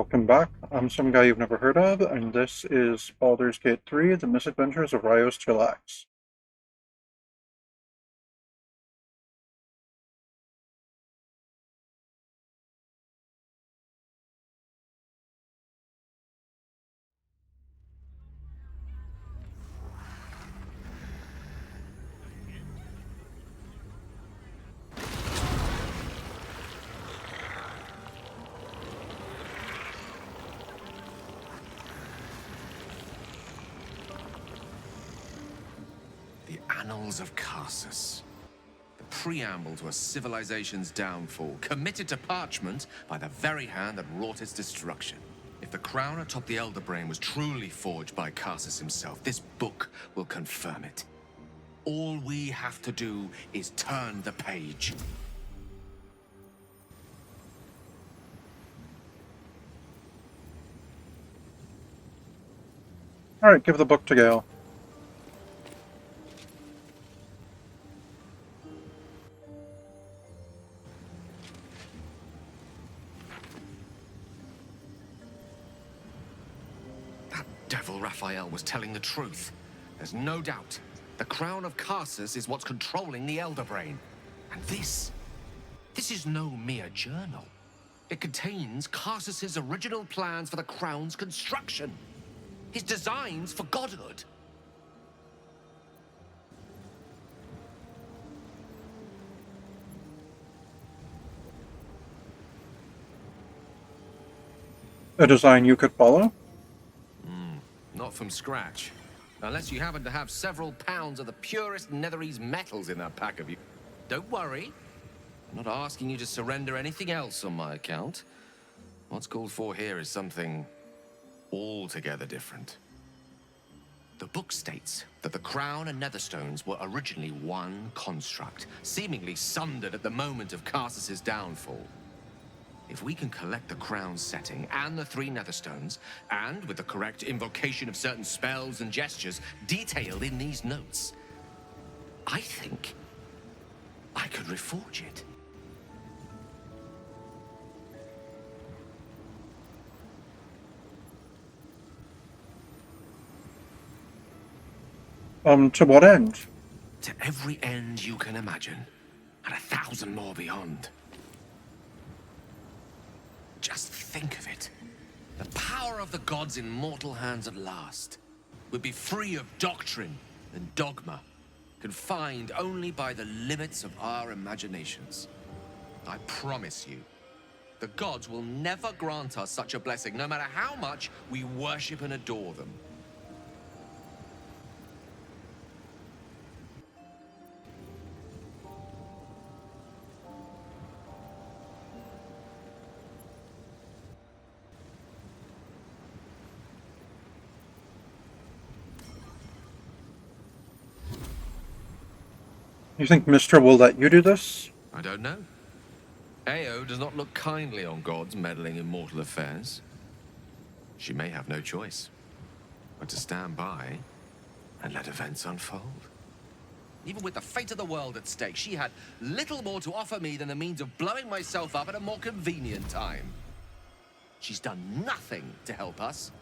welcome back. I'm some guy you've never heard of, and this is Baldur's Gate 3, The Misadventures of Rios Chillax. The Annals of Karsus. The preamble to a civilization's downfall, committed to parchment by the very hand that wrought its destruction. If the crown atop the Elder Brain was truly forged by Karsus himself, this book will confirm it. All we have to do is turn the page. Alright, give the book to Gale. That devil Raphael was telling the truth. There's no doubt. The crown of Karsus is what's controlling the Elder Brain. And this is no mere journal. It contains Karsus's original plans for the crown's construction. His designs for godhood. A design you could follow? Not from scratch. Unless you happen to have several pounds of the purest Netherese metals in that pack of you. Don't worry. I'm not asking you to surrender anything else on my account. What's called for here is something altogether different. The book states that the crown and netherstones were originally one construct, seemingly sundered at the moment of Karsus's downfall. If we can collect the crown's setting and the three netherstones, and with the correct invocation of certain spells and gestures detailed in these notes, I think I could reforge it. To what end? To every end you can imagine, and 1,000 more beyond. Just think of it. The power of the gods in mortal hands at last would be free of doctrine and dogma, confined only by the limits of our imaginations. I promise you, the gods will never grant us such a blessing, no matter how much we worship and adore them. You think Mystra will let you do this? I don't know. Ao does not look kindly on gods meddling in mortal affairs. She may have no choice but to stand by and let events unfold. Even with the fate of the world at stake, she had little more to offer me than the means of blowing myself up at a more convenient time. She's done nothing to help us.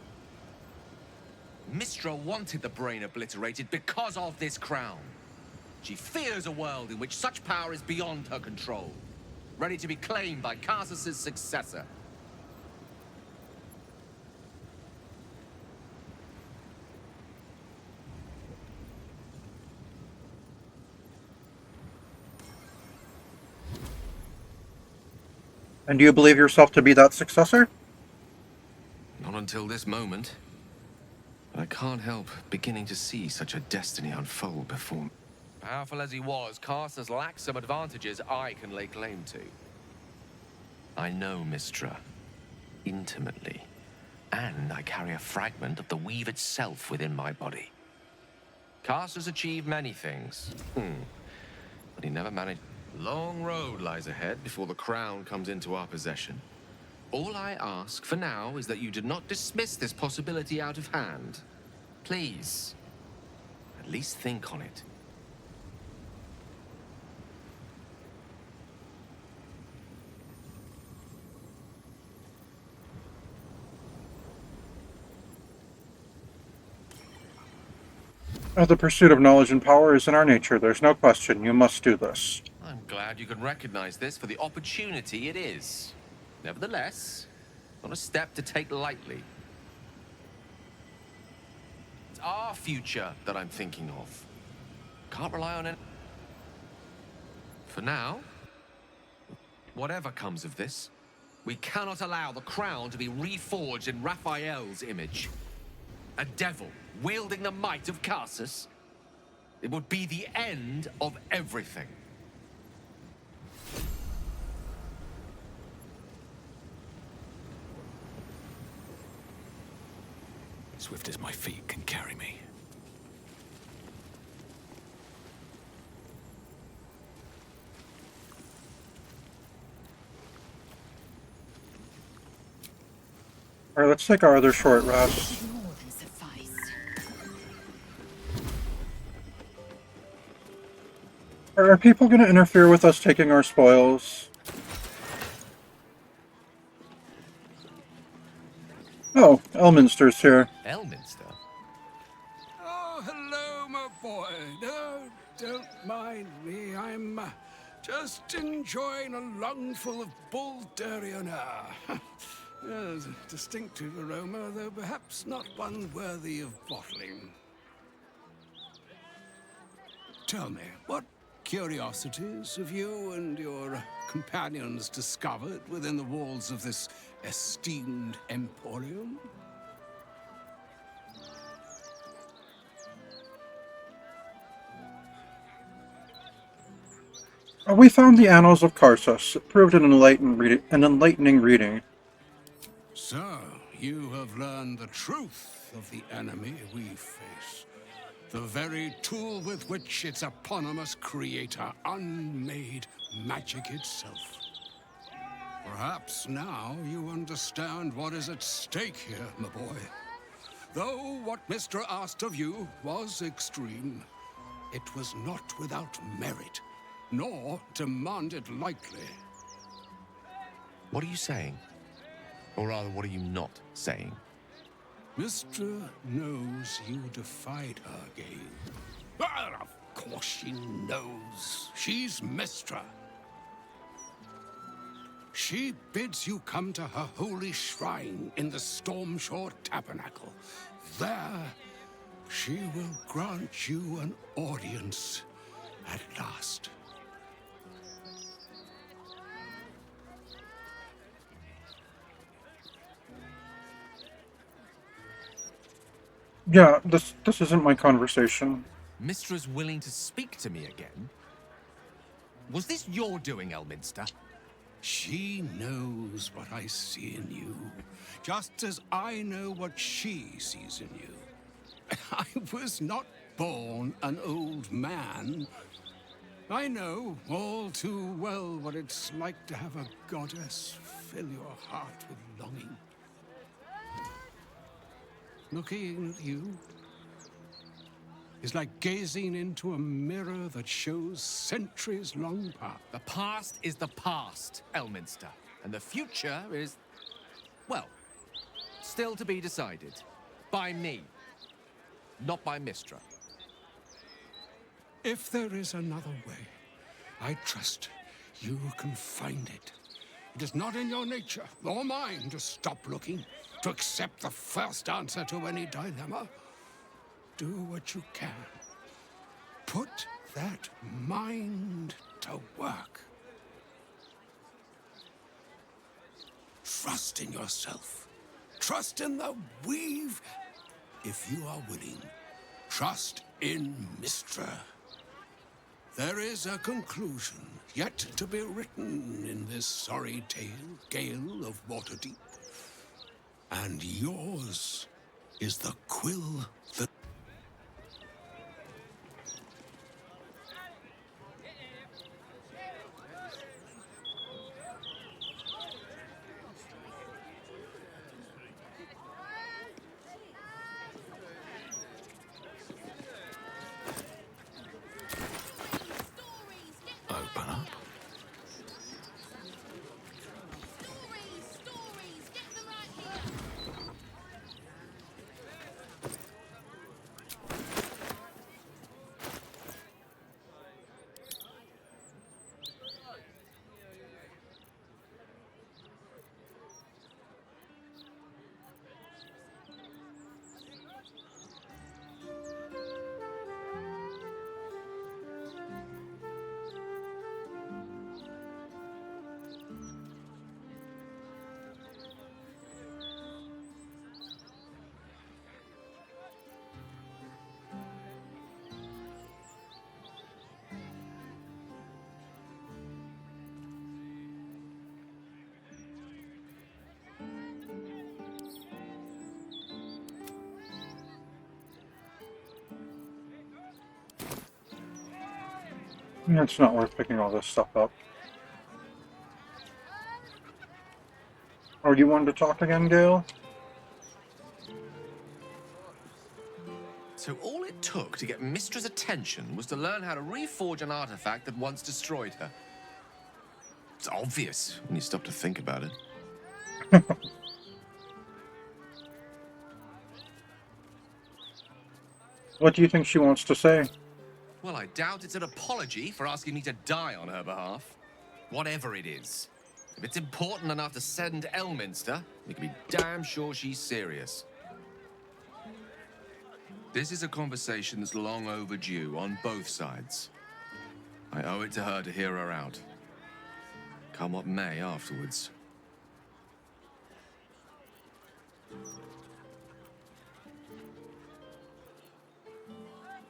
Mystra wanted the brain obliterated because of this crown. She fears a world in which such power is beyond her control, ready to be claimed by Karsus's successor. And do you believe yourself to be that successor? Not until this moment. But I can't help beginning to see such a destiny unfold before me. Powerful as he was, Karsus lacks some advantages I can lay claim to. I know Mystra intimately, and I carry a fragment of the weave itself within my body. Karsus achieved many things, but he never managed. Long road lies ahead before the crown comes into our possession. All I ask for now is that you do not dismiss this possibility out of hand. Please, at least think on it. The pursuit of knowledge and power is in our nature. There's no question. You must do this. I'm glad you can recognize this for the opportunity it is. Nevertheless, not a step to take lightly. It's our future that I'm thinking of. Can't rely on it. For now, whatever comes of this, we cannot allow the crown to be reforged in Raphael's image. A devil wielding the might of Carsus. It would be the end of everything. Swift as my feet can carry me. Alright, let's take our other short rest. More than suffice. Are people going to interfere with us taking our spoils? Oh, Elminster's here. Elminster? Oh, hello, my boy. No, don't mind me. I'm just enjoying a lungful of Buldarian air. Yes, a distinctive aroma, though perhaps not one worthy of bottling. Tell me, what curiosities have you and your companions discovered within the walls of this esteemed emporium? We found the Annals of Carsus. It proved an enlightening reading. So, you have learned the truth of the enemy we face. The very tool with which its eponymous creator unmade magic itself. Perhaps now you understand what is at stake here, my boy. Though what Mystra asked of you was extreme, it was not without merit, nor demanded lightly. What are you saying? Or rather, what are you not saying? Mystra knows you defied her game. Well, of course she knows. She's Mystra. She bids you come to her holy shrine in the Stormshore Tabernacle. There, she will grant you an audience at last. Yeah, this isn't my conversation. Mistra's willing to speak to me again? Was this your doing, Elminster? She knows what I see in you, just as I know what she sees in you. I was not born an old man. I know all too well what it's like to have a goddess fill your heart with longing. Looking at you is like gazing into a mirror that shows centuries long past. The past is the past, Elminster. And the future is, well, still to be decided. By me. Not by Mystra. If there is another way, I trust you can find it. It is not in your nature or mine to stop looking, to accept the first answer to any dilemma. Do what you can. Put that mind to work. Trust in yourself. Trust in the weave. If you are willing, trust in Mystra. There is a conclusion yet to be written in this sorry gale of Waterdeep. And yours is the quill that... Open up. Stories, get them right here. It's not worth picking all this stuff up. Or you wanted to talk again, Gale? So all it took to get Mystra's attention was to learn how to reforge an artifact that once destroyed her. It's obvious when you stop to think about it. What do you think she wants to say? Well, I doubt it's an apology for asking me to die on her behalf. Whatever it is. If it's important enough to send Elminster, you can be damn sure she's serious. This is a conversation that's long overdue on both sides. I owe it to her to hear her out. Come what may afterwards.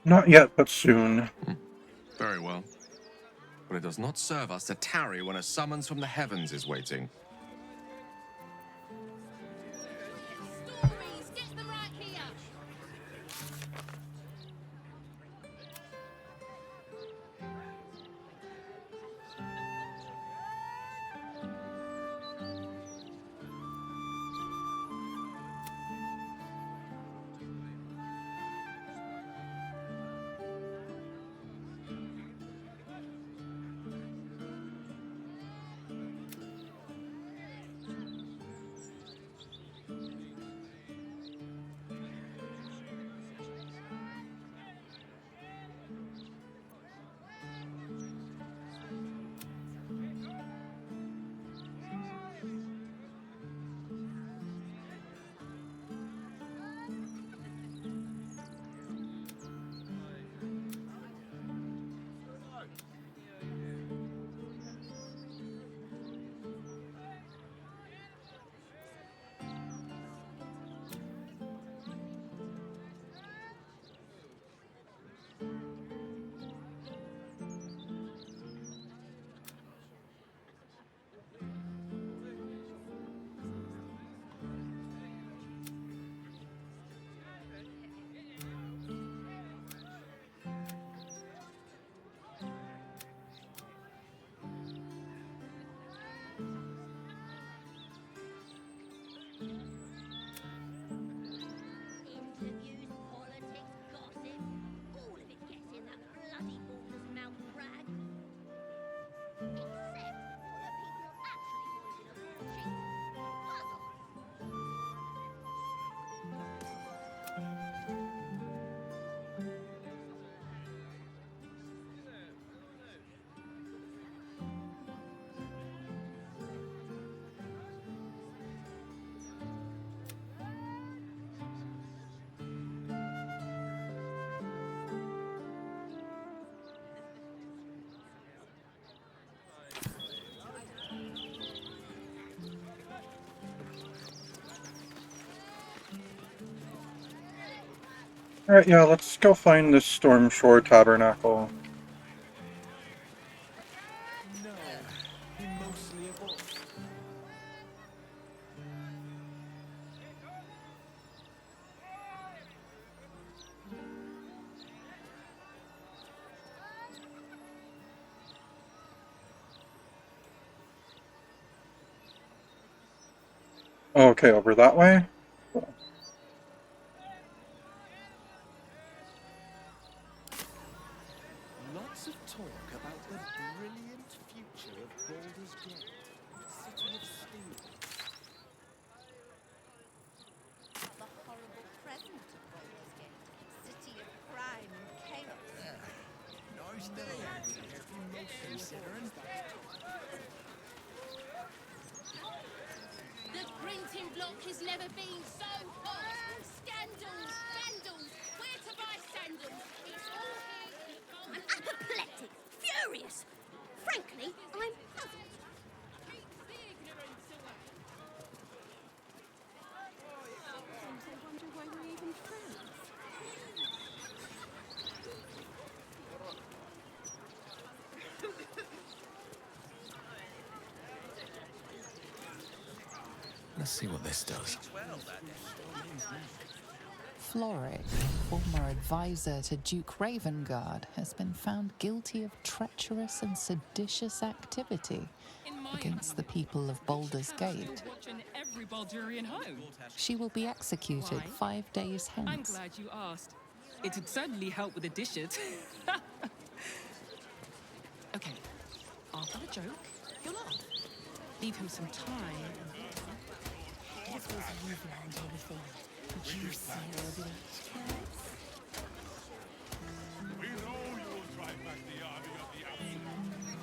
Not yet, but soon. Very well. But it does not serve us to tarry when a summons from the heavens is waiting. Stories, get them right here. Interviews, politics, gossip, all of it gets in that bloody author's mouth rag. Except for the people who actually wanted a puzzle. Alright, yeah, let's go find this Stormshore Tabernacle. No, he mostly evolved. Okay, over that way? Cool. Lots of talk about the brilliant future of Baldur's Gate, City of Steel. The horrible present of Baldur's Gate, city of crime and chaos. Nice day. Considering. The printing block has never been so hot. Scandals, vandals, where to buy sandals. It's all here. I'm apoplectic, furious. Frankly, I'm puzzled. Keep the ignorance away. Sometimes I wonder why we're even friends. Let's see what this does. Floric, former advisor to Duke Ravengard, has been found guilty of treacherous and seditious activity against the people of Baldur's Gate. Every Baldurian home. She will be executed 5 days I'm hence. glad you asked. It'd certainly help with the dishes. Okay, after the joke, you'll laugh. Leave him some time. What if you've learned anything useful? We know you will drive back the army of the Absolute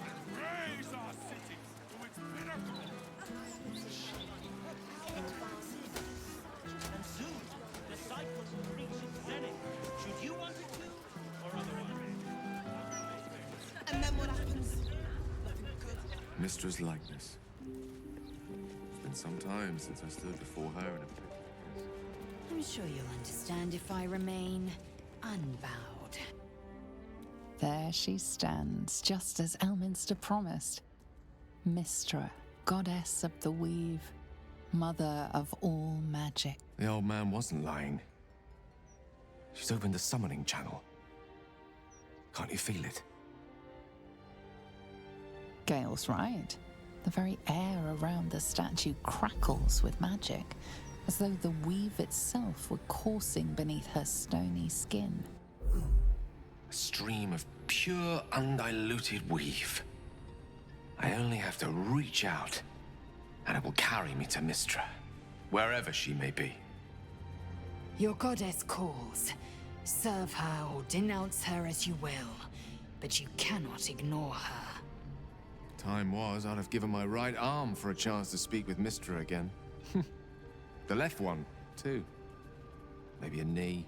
and raise our city to its pinnacle. And soon, the cycle will reach its zenith. Should you want it to, or otherwise? And then what happens? Mystra's likeness. It's been some time since I stood before her in a pit. I'm sure you'll understand if I remain unbowed. There she stands, just as Elminster promised. Mystra, goddess of the weave, mother of all magic. The old man wasn't lying. She's opened the summoning channel. Can't you feel it? Gale's right. The very air around the statue crackles with magic, as though the weave itself were coursing beneath her stony skin. A stream of pure, undiluted weave. I only have to reach out, and it will carry me to Mystra, wherever she may be. Your goddess calls. Serve her or denounce her as you will, but you cannot ignore her. Time was, I'd have given my right arm for a chance to speak with Mystra again. The left one, too. Maybe a knee.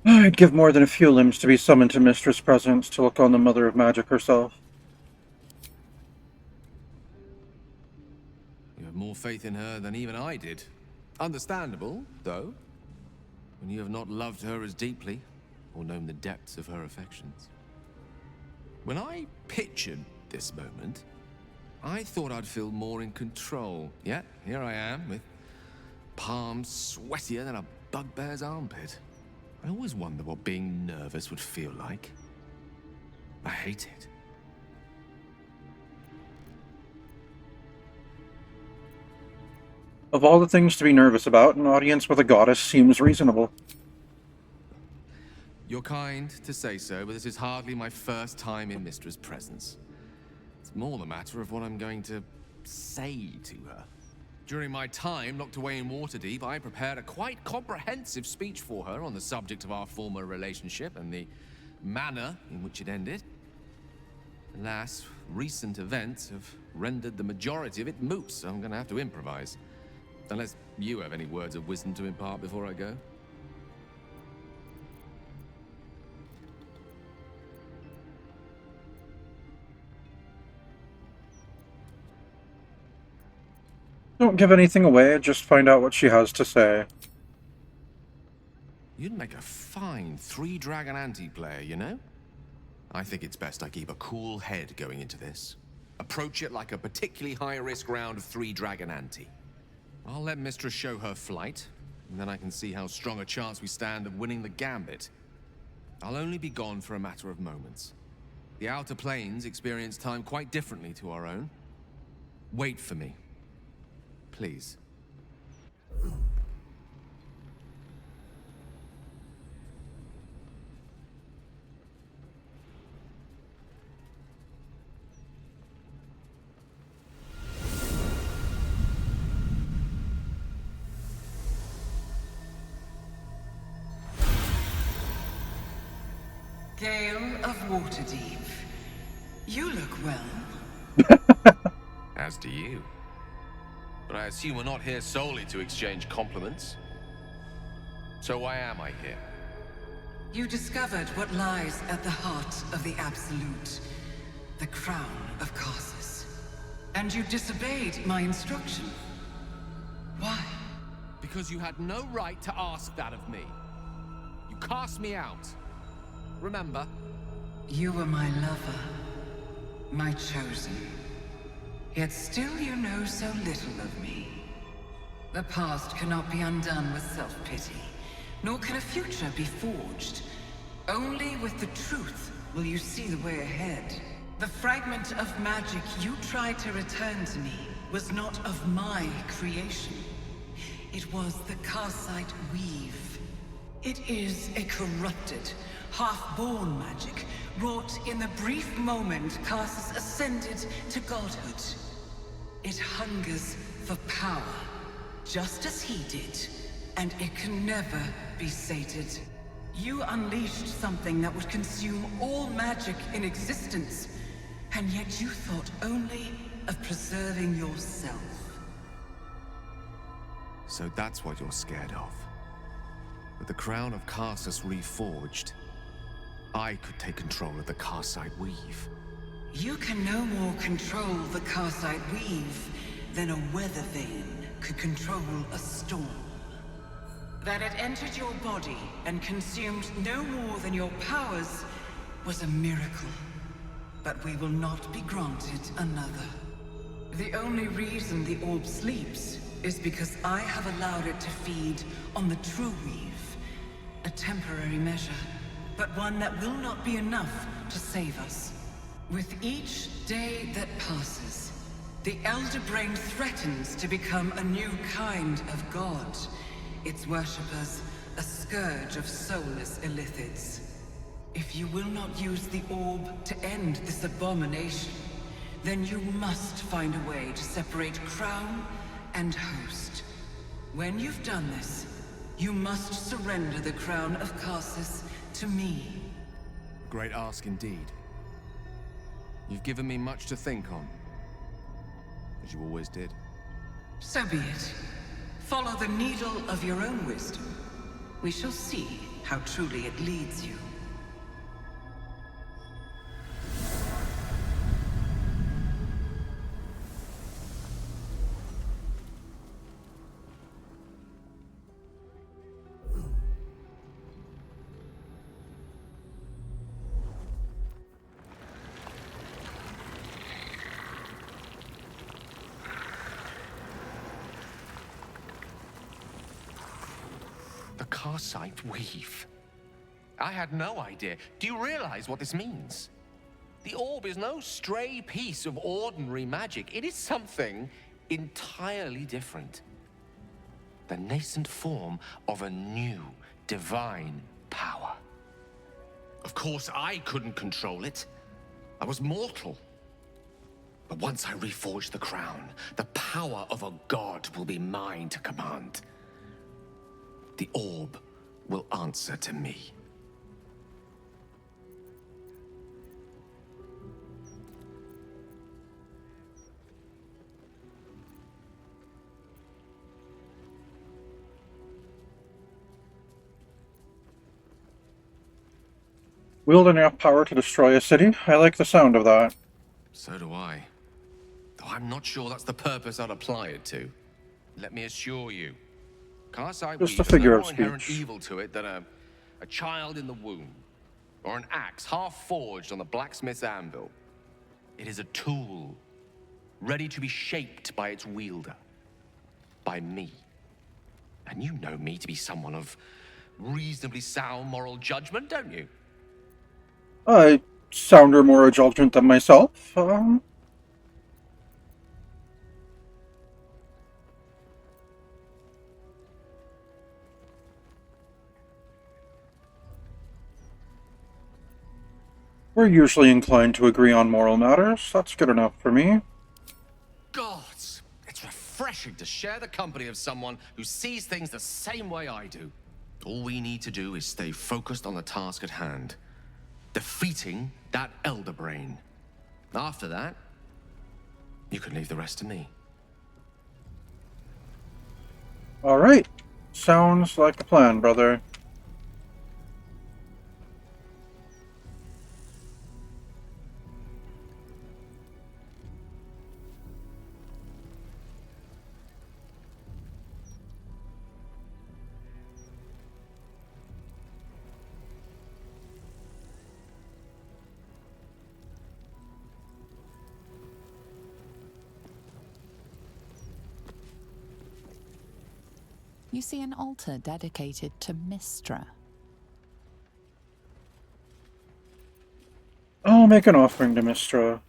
I'd give more than a few limbs to be summoned to Mistress' presence to look on the Mother of Magic herself. You have more faith in her than even I did. Understandable, though, when you have not loved her as deeply, or known the depths of her affections. When I pictured this moment, I thought I'd feel more in control. Yet, here I am, with palms sweatier than a bugbear's armpit. I always wonder what being nervous would feel like. I hate it. Of all the things to be nervous about, an audience with a goddess seems reasonable. You're kind to say so, but this is hardly my first time in Mystra's presence. It's more the matter of what I'm going to say to her. During my time locked away in Waterdeep, I prepared a quite comprehensive speech for her on the subject of our former relationship and the manner in which it ended. Alas, recent events have rendered the majority of it moot, so I'm going to have to improvise. Unless you have any words of wisdom to impart before I go. Don't give anything away, just find out what she has to say. You'd make a fine three-dragon anti-player, you know? I think it's best I keep a cool head going into this. Approach it like a particularly high-risk round of three-dragon ante. I'll let Mystra show her flight, and then I can see how strong a chance we stand of winning the gambit. I'll only be gone for a matter of moments. The Outer Planes experience time quite differently to our own. Wait for me. Please. Gale of Waterdeep. You look well. As do you. But I assume we're not here solely to exchange compliments. So why am I here? You discovered what lies at the heart of the Absolute. The crown of Karsus. And you disobeyed my instruction. Why? Because you had no right to ask that of me. You cast me out. Remember? You were my lover, my chosen. Yet still you know so little of me. The past cannot be undone with self-pity, nor can a future be forged. Only with the truth will you see the way ahead. The fragment of magic you tried to return to me was not of my creation. It was the Karsite Weave. It is a corrupted, half-born magic, wrought in the brief moment Karsus ascended to godhood. It hungers for power, just as he did, and it can never be sated. You unleashed something that would consume all magic in existence, and yet you thought only of preserving yourself. So that's what you're scared of. With the crown of Karsus reforged, I could take control of the Karsite Weave. You can no more control the Karsite Weave than a weather vane could control a storm. That it entered your body and consumed no more than your powers was a miracle. But we will not be granted another. The only reason the orb sleeps is because I have allowed it to feed on the true weave. A temporary measure, but one that will not be enough to save us. With each day that passes, the Elder Brain threatens to become a new kind of god. Its worshippers, a scourge of soulless illithids. If you will not use the orb to end this abomination, then you must find a way to separate crown and host. When you've done this, you must surrender the crown of Karsus to me. Great ask indeed. You've given me much to think on, as you always did. So be it. Follow the needle of your own wisdom. We shall see how truly it leads you. The Karsite Weave. I had no idea. Do you realize what this means? The orb is no stray piece of ordinary magic. It is something entirely different. The nascent form of a new, divine power. Of course, I couldn't control it. I was mortal. But once I reforge the crown, the power of a god will be mine to command. The orb will answer to me. Wield enough power to destroy a city? I like the sound of that. So do I. Though I'm not sure that's the purpose I'd apply it to. Let me assure you, Karsite Just Weave a has figure no of more inherent speech. evil to it than a child in the womb, or an axe half forged on the blacksmith's anvil. It is a tool, ready to be shaped by its wielder, by me. And you know me to be someone of reasonably sound moral judgment, don't you? I sounder more indulgent than myself. We're usually inclined to agree on moral matters. That's good enough for me. Gods, it's refreshing to share the company of someone who sees things the same way I do. All we need to do is stay focused on the task at hand. Defeating that Elder Brain. After that, you can leave the rest to me. Alright. Sounds like a plan, brother. you see an altar dedicated to Mystra. I'll make an offering to Mystra.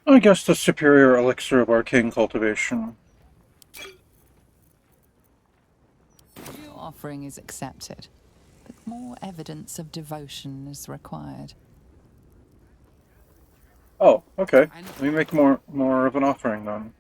I guess the superior elixir of arcane cultivation. Your offering is accepted, but more evidence of devotion is required. Oh, okay. Let me make more of an offering then.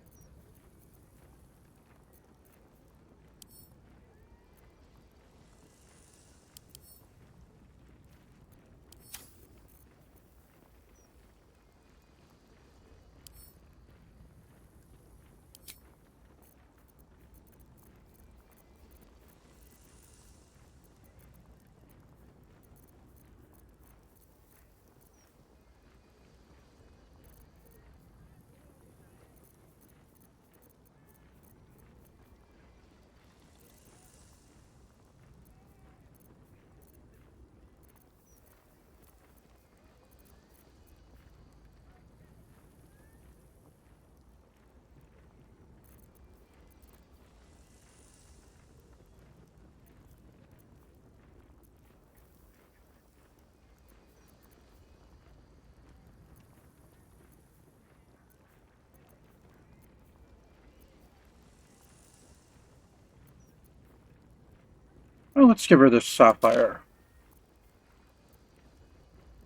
Well, let's give her this sapphire.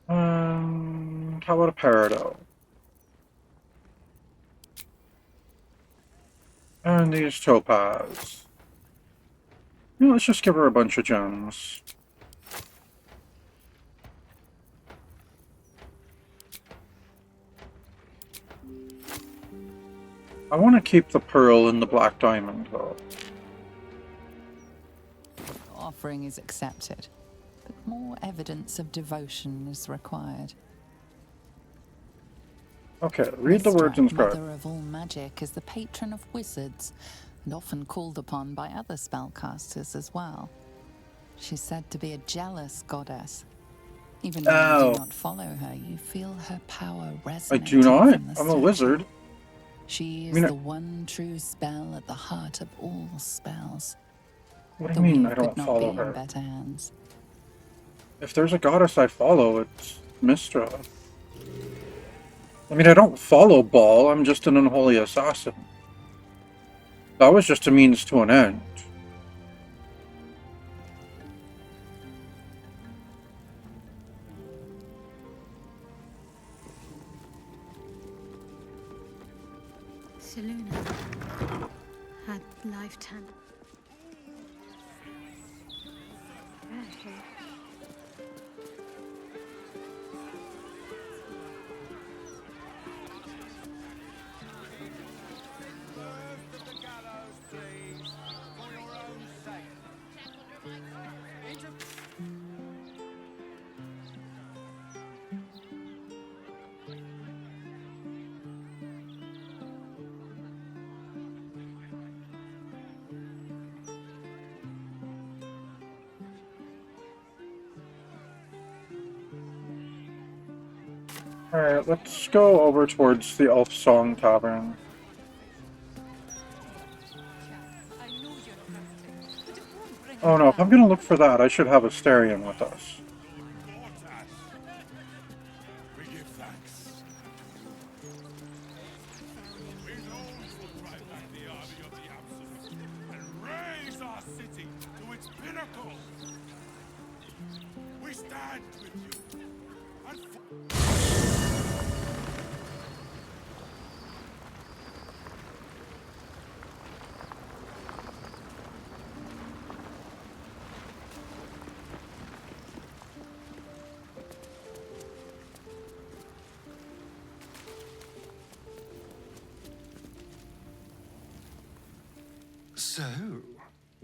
How about a peridot? And these topaz. Yeah, let's just give her a bunch of gems. I want to keep the pearl and the black diamond, though. Your offering is accepted, but more evidence of devotion is required. Okay, read the words Mystra, inscribed. Mother of all magic, is the patron of wizards, and often called upon by other spellcasters as well. She's said to be a jealous goddess. Even though you do not follow her, you feel her power resonating I do not? from the I'm a statue. wizard. She is the one true spell at the heart of all spells. What do The you mean weave I don't could not follow be her? in better hands. If there's a goddess I follow, it's Mystra. I mean, I don't follow Baal, I'm just an unholy assassin. That was just a means to an end. Seluna had lifetime. Alright, let's go over towards the Elf Song Tavern. Oh no, if I'm gonna look for that, I should have Asterion with us. We give thanks. We know you will drive back the army of the Absolute and raise our city to its pinnacle. We stand with you. And So,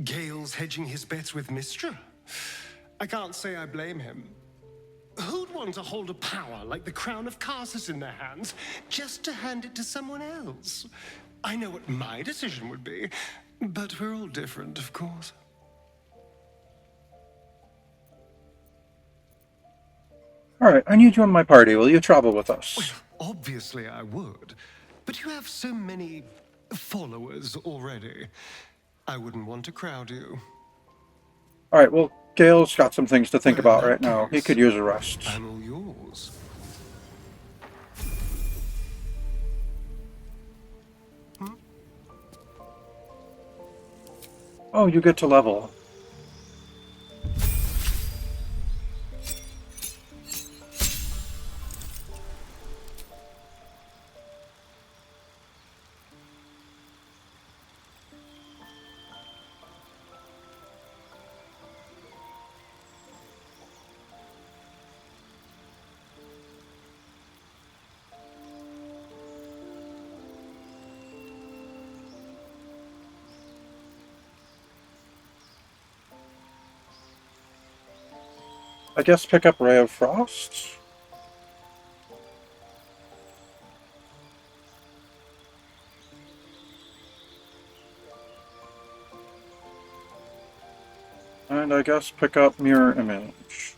Gale's hedging his bets with Mystra? I can't say I blame him. Who'd want to hold a power like the crown of Carsus in their hands just to hand it to someone else? I know what my decision would be, but we're all different, of course. Alright, I need you in my party. Will you travel with us? Well, obviously I would, but you have so many followers already. I wouldn't want to crowd you. Alright, well, Gale's got some things to think Well, in about that right now. He case, could use a rest. I'm all yours. Oh, you get to level. I guess pick up Ray of Frost? And I guess pick up Mirror Image.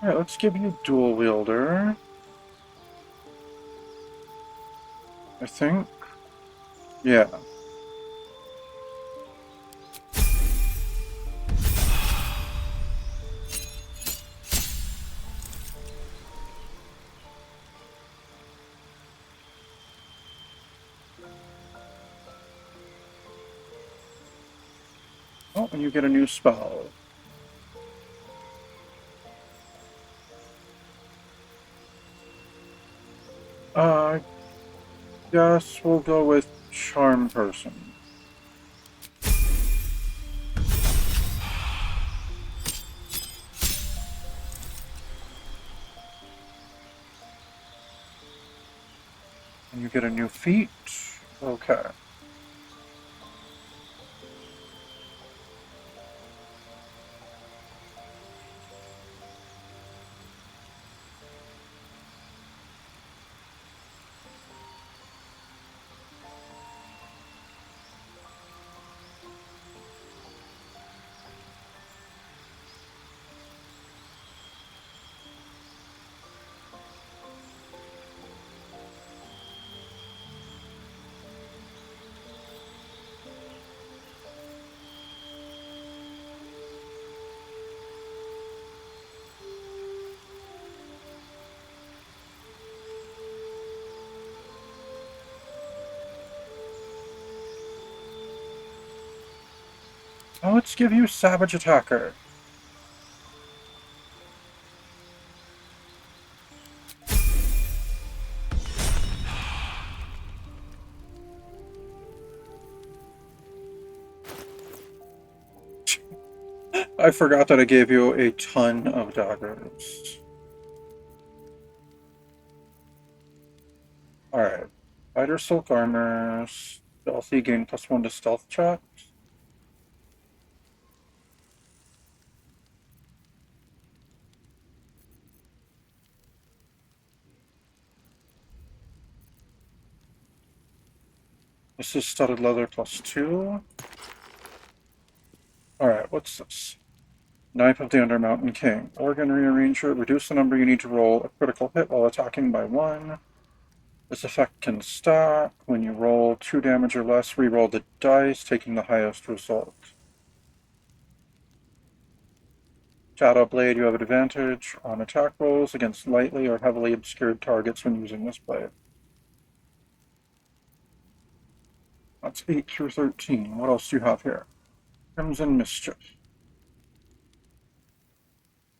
Alright, let's give you Dual Wielder. I think. Yeah. Oh, and you get a new spell. I guess we'll go with Charm Person. And you get a new feat. Okay. Now let's give you Savage Attacker. I forgot that I gave you a ton of daggers. Alright. Fighter Silk Armor. Stealthy gain +1 to stealth checks. This is studded leather +2. Alright, what's this? Knife of the Undermountain King. Organ Rearranger. Reduce the number you need to roll a critical hit while attacking by 1. This effect can stack. When you roll 2 damage or less, re-roll the dice, taking the highest result. Shadow Blade, you have an advantage on attack rolls against lightly or heavily obscured targets when using this blade. That's 8 through 13. What else do you have here? Crimson Mischief.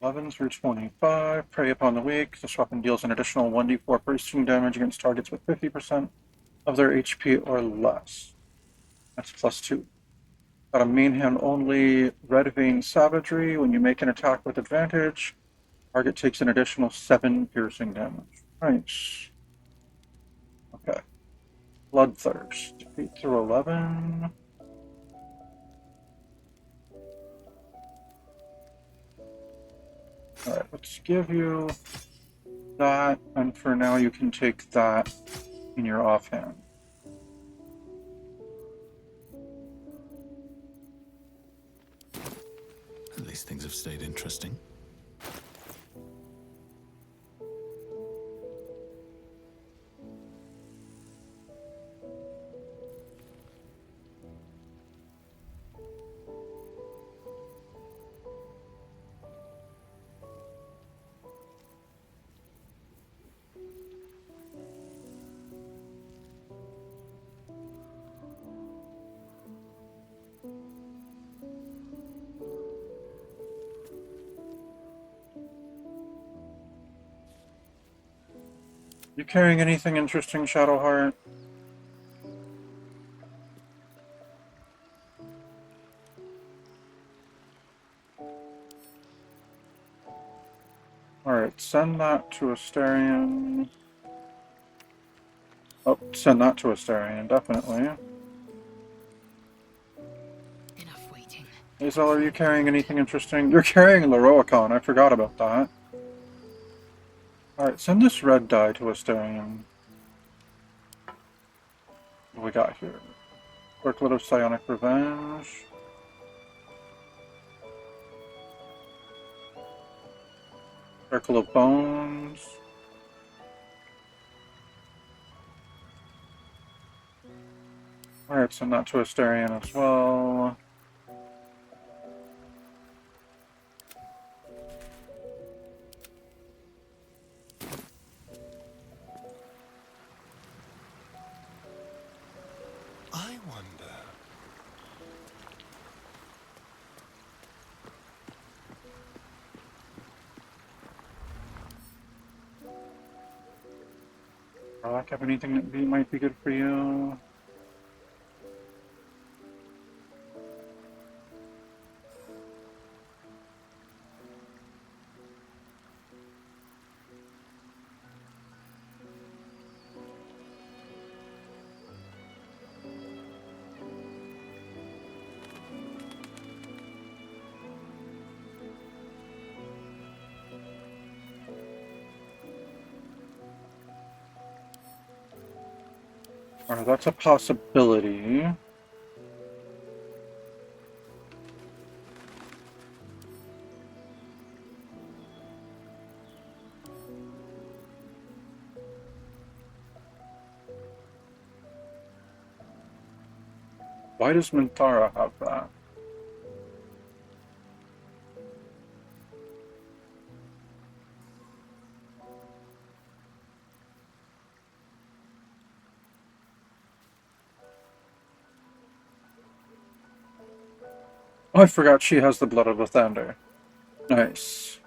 11 through 25. Prey upon the weak. This weapon deals an additional 1d4 piercing damage against targets with 50% of their HP or less. That's +2. Got a main hand only Red Vein Savagery. When you make an attack with advantage, target takes an additional 7 piercing damage. Nice. Okay. Bloodthirst. 8 through 11. Alright, let's give you that, and for now you can take that in your offhand. At least things have stayed interesting. You carrying anything interesting, Shadowheart? Alright, send that to Asterion. Oh, send that to Asterion, definitely. Enough waiting. Hazel, are you carrying anything interesting? You're carrying Leroicon, I forgot about that. Alright, send this red die to Asterion. What do we got here? Circlet of Psionic Revenge. Circle of Bones. Alright, send that to Asterion as well. I wonder. Rock, have anything that might be good for you? Alright, that's a possibility. Why does Minthara have that? Oh, I forgot she has the Blood of the Thunder. Nice.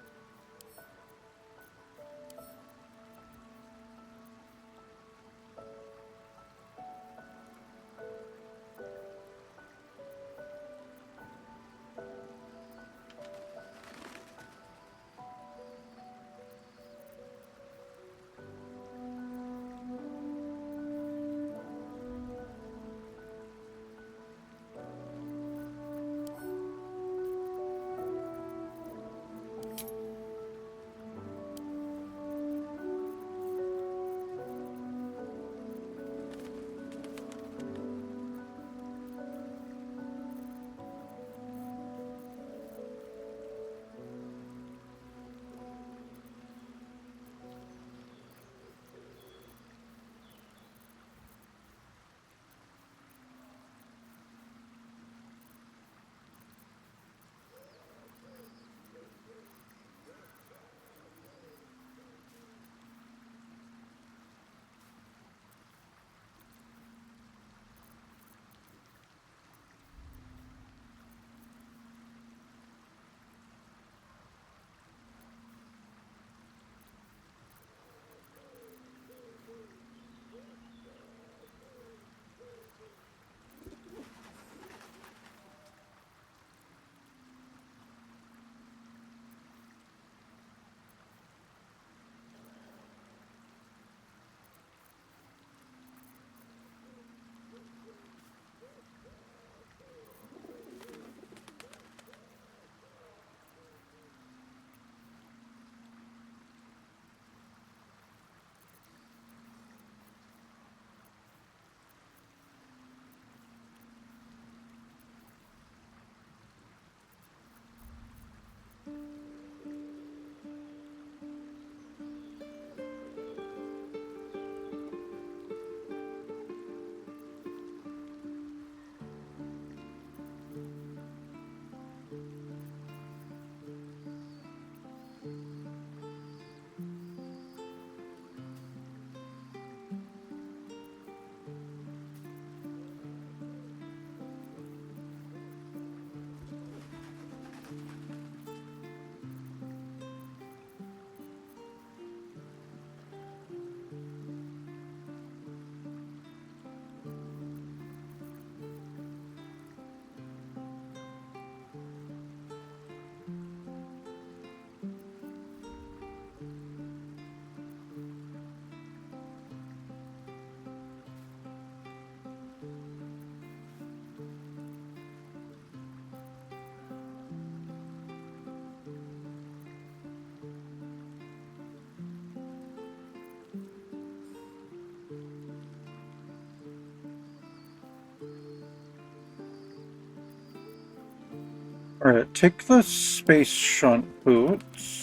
Alright, take the space shunt boots.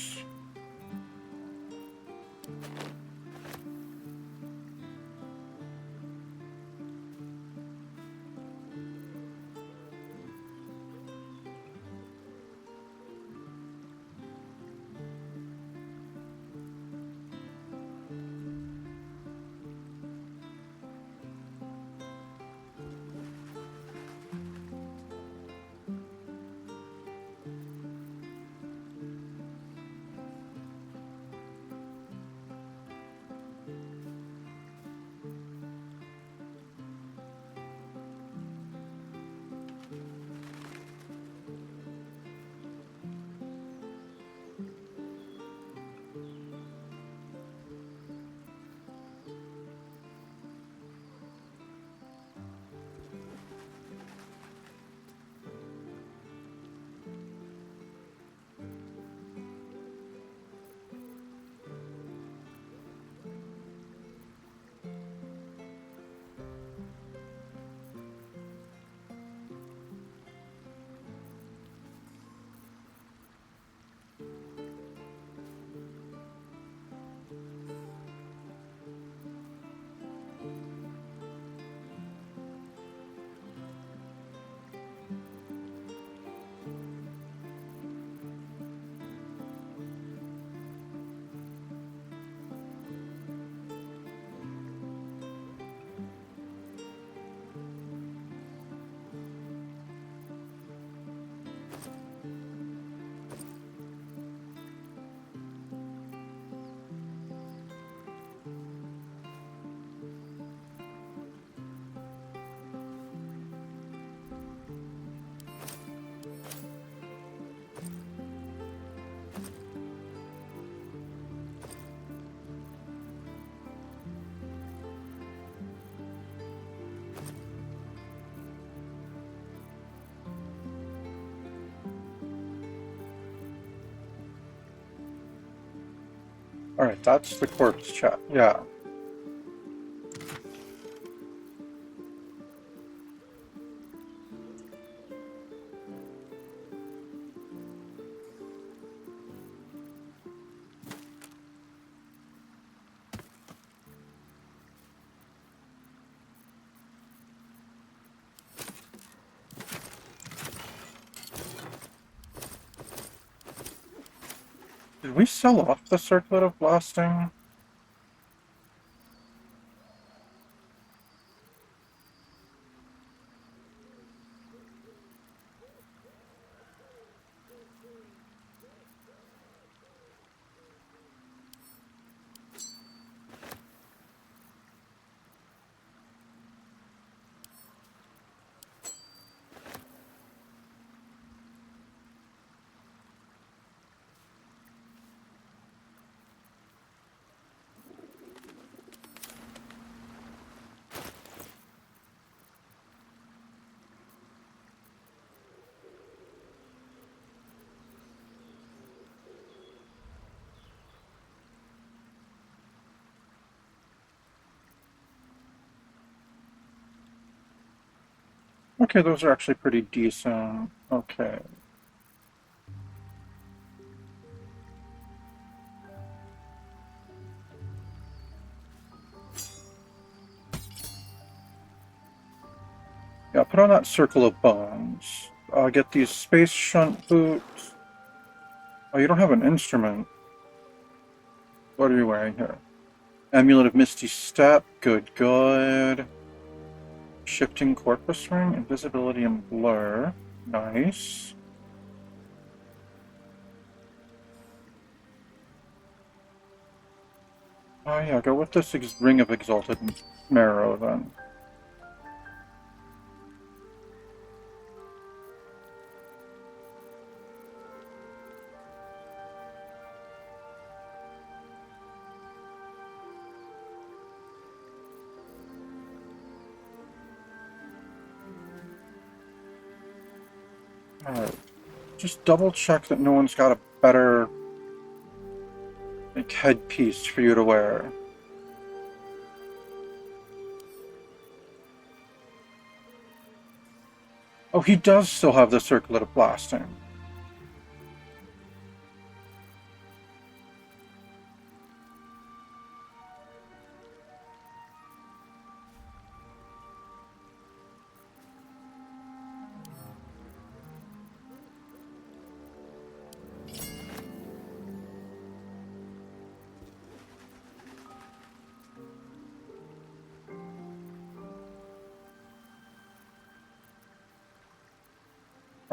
Alright, that's the corpse chat. Yeah. Did we sell off the circlet of blasting? Okay, those are actually pretty decent. Okay. Yeah, put on that circle of bones. Get these space shunt boots. Oh, you don't have an instrument. What are you wearing here? Amulet of Misty Step. Good, good. Shifting Corpus Ring. Invisibility and Blur. Nice. Oh yeah, go with this Ring of Exalted Marrow then. Alright. Just double check that no one's got a better headpiece for you to wear. Oh, he does still have the Circlet of Blasting.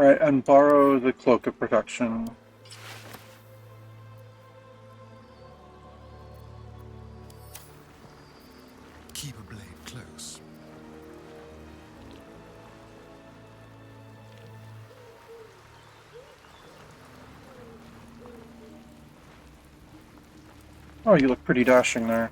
Alright, and borrow the Cloak of Protection. Keep a blade close. Oh, you look pretty dashing there.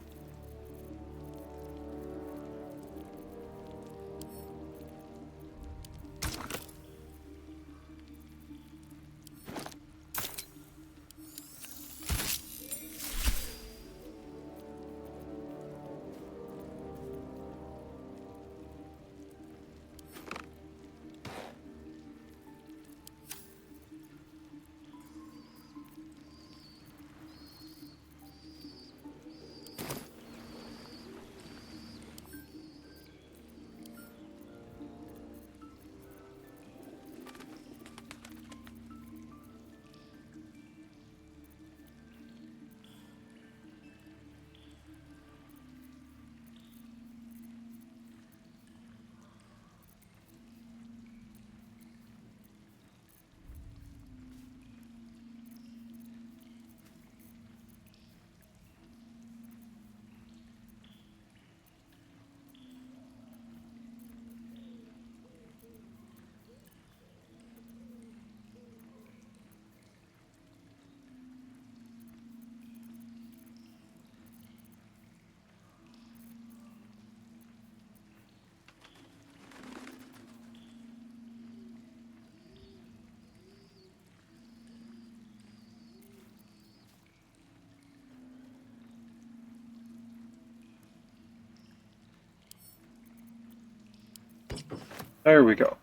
There we go.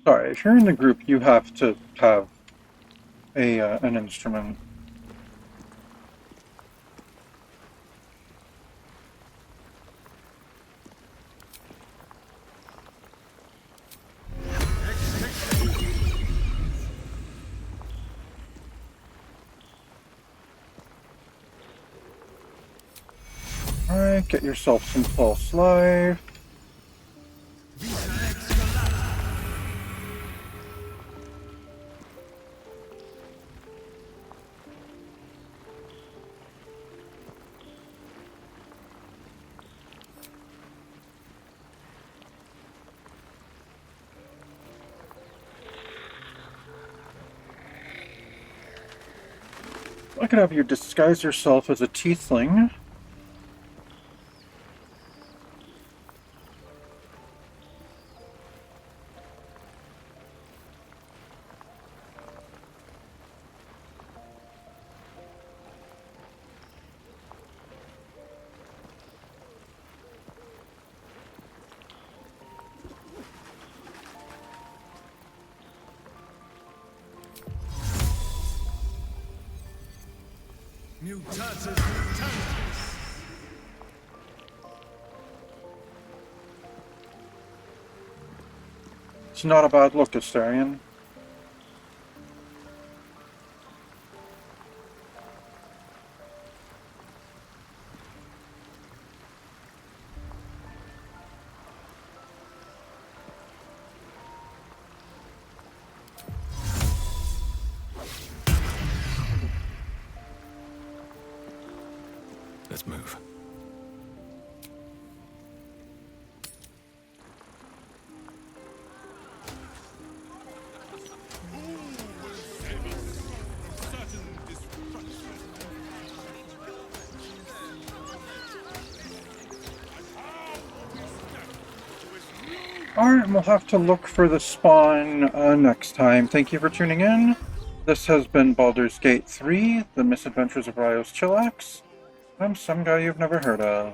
Sorry, if you're in the group, you have to have an instrument. Alright, get yourself some false life. I could have you disguise yourself as a tiefling. Mutatis mutandis. It's not a bad look, Astarion. Let's move. Alright, we'll have to look for the spawn next time. Thank you for tuning in. This has been Baldur's Gate 3, The Misadventures of Rios Chillax. I'm some guy you've never heard of.